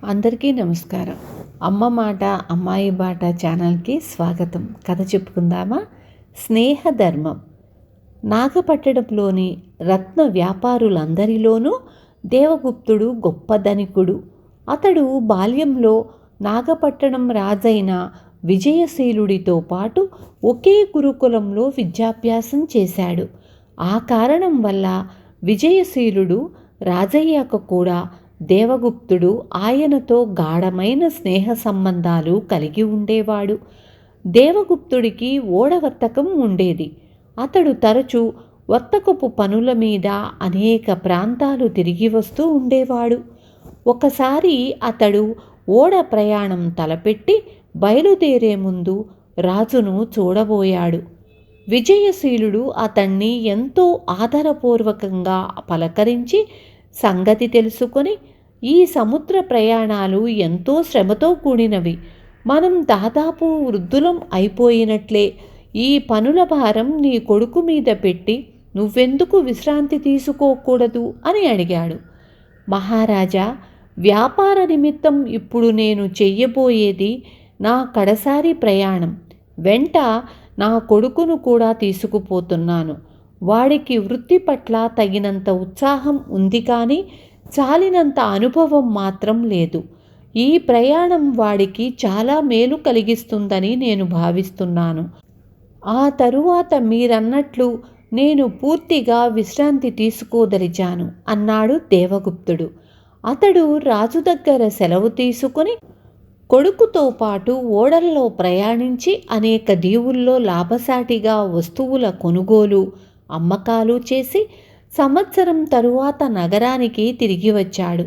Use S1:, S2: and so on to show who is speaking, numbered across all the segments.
S1: అందరికీ నమస్కారం. అమ్మ మాట అమ్మాయి బాట ఛానల్కి స్వాగతం. కథ చెప్పుకుందామా? స్నేహధర్మం. నాగపట్టణంలోని రత్న వ్యాపారులందరిలోనూ దేవగుప్తుడు గొప్ప ధనికుడు. అతడు బాల్యంలో నాగపట్టణం రాజైన విజయశీలుడితో పాటు ఒకే గురుకులంలో విద్యాభ్యాసం చేశాడు. ఆ కారణం వల్ల విజయశీలుడు రాజయ్యాక కూడా దేవగుప్తుడు ఆయనతో గాఢమైన స్నేహ సంబంధాలు కలిగి ఉండేవాడు. దేవగుప్తుడికి ఓడవర్తకం ఉండేది. అతడు తరచూ వర్తకపు పనుల మీద అనేక ప్రాంతాలు తిరిగి వస్తూ ఉండేవాడు. ఒకసారి అతడు ఓడ ప్రయాణం తలపెట్టి బయలుదేరే ముందు రాజును చూడబోయాడు. విజయశీలుడు అతన్ని ఎంతో ఆదరపూర్వకంగా పలకరించి సంగతి తెలుసుకొని, ఈ సముద్ర ప్రయాణాలు ఎంతో శ్రమతో కూడినవి. మనం దాదాపు వృద్ధులం అయిపోయినట్లే. ఈ పనుల భారం నీ కొడుకు మీద పెట్టి నువ్వెందుకు విశ్రాంతి తీసుకోకూడదు అని అడిగాడు. మహారాజా, వ్యాపార నిమిత్తం ఇప్పుడు నేను చెయ్యబోయేది నా కడసారి ప్రయాణం. వెంట నా కొడుకును కూడా తీసుకుపోతున్నాను. వాడికి వృత్తి పట్ల తగినంత ఉత్సాహం ఉంది, కానీ చాలినంత అనుభవం మాత్రం లేదు. ఈ ప్రయాణం వాడికి చాలా మేలు కలిగిస్తుందని నేను భావిస్తున్నాను. ఆ తరువాత మీరన్నట్లు నేను పూర్తిగా విశ్రాంతి తీసుకోదలిచాను అన్నాడు దేవగుప్తుడు. అతడు రాజు దగ్గర సెలవు తీసుకుని కొడుకుతో పాటు ఓడల్లో ప్రయాణించి అనేక దీవుల్లో లాభసాటిగా వస్తువుల కొనుగోలు అమ్మకాలు చేసి సంవత్సరం తరువాత నగరానికి తిరిగి వచ్చాడు.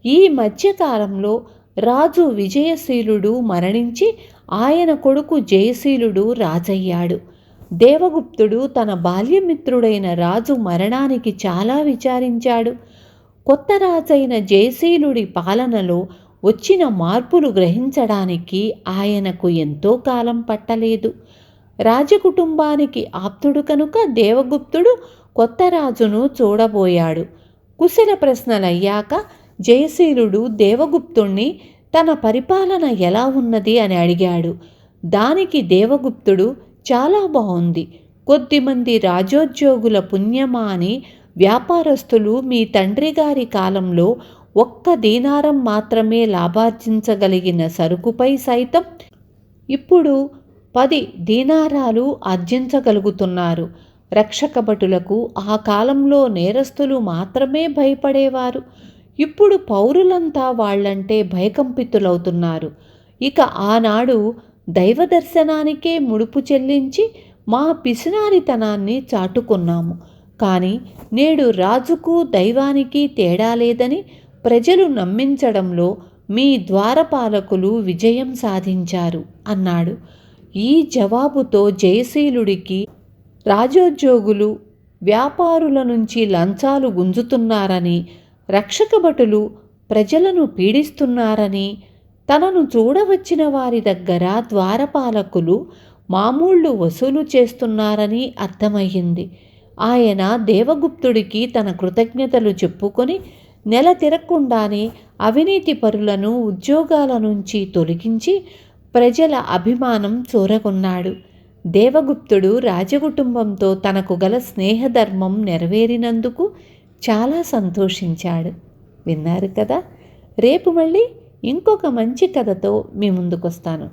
S1: ఈ మధ్యకాలంలో రాజు విజయశీలుడు మరణించి ఆయన కొడుకు జయశీలుడు రాజయ్యాడు. దేవగుప్తుడు తన బాల్యమిత్రుడైన రాజు మరణానికి చాలా విచారించాడు. కొత్త రాజైన జయశీలుడి పాలనలో వచ్చిన మార్పులు గ్రహించడానికి ఆయనకు ఎంతో కాలం పట్టలేదు. రాజకుటుంబానికి ఆప్తుడు కనుక దేవగుప్తుడు కొత్త రాజును చూడబోయాడు. కుశల ప్రశ్నలయ్యాక జయశీలుడు దేవగుప్తుణ్ణి తన పరిపాలన ఎలా ఉన్నది అని అడిగాడు. దానికి దేవగుప్తుడు, చాలా బాగుంది. కొద్దిమంది రాజోద్యోగుల పుణ్యమా అని వ్యాపారస్తులు మీ తండ్రి గారి కాలంలో 1 దీనారం మాత్రమే లాభార్జించగలిగిన సరుకుపై సైతం ఇప్పుడు 10 దీనారాలు ఆర్జించగలుగుతున్నారు. రక్షక భటులకు ఆ కాలంలో నేరస్తులు మాత్రమే భయపడేవారు. ఇప్పుడు పౌరులంతా వాళ్ళంటే భయకంపితులవుతున్నారు. ఇక ఆనాడు దైవ దర్శనానికే ముడుపు చెల్లించి మా పిసినారితనాన్ని చాటుకున్నాము. కానీ నేడు రాజుకు దైవానికి తేడా లేదని ప్రజలు నమ్మించడంలో మీ ద్వారపాలకులు విజయం సాధించారు అన్నాడు. ఈ జవాబుతో జయశీలుడికి రాజోద్యోగులు వ్యాపారుల నుంచి లంచాలు గుంజుతున్నారని, రక్షక భటులు ప్రజలను పీడిస్తున్నారని, తనను చూడవచ్చిన వారి దగ్గర ద్వారపాలకులు మామూళ్ళు వసూలు చేస్తున్నారని అర్థమయ్యింది. ఆయన దేవగుప్తుడికి తన కృతజ్ఞతలు చెప్పుకొని నెల తిరగకుండానే అవినీతి పరులను ఉద్యోగాల నుంచి తొలగించి ప్రజల అభిమానం చూరగొన్నాడు. దేవగుప్తుడు రాజకుటుంబంతో తనకు గల స్నేహధర్మం నెరవేరినందుకు చాలా సంతోషించాడు. విన్నారు కదా? రేపు మళ్ళీ ఇంకొక మంచి కథతో మీ ముందుకొస్తాను.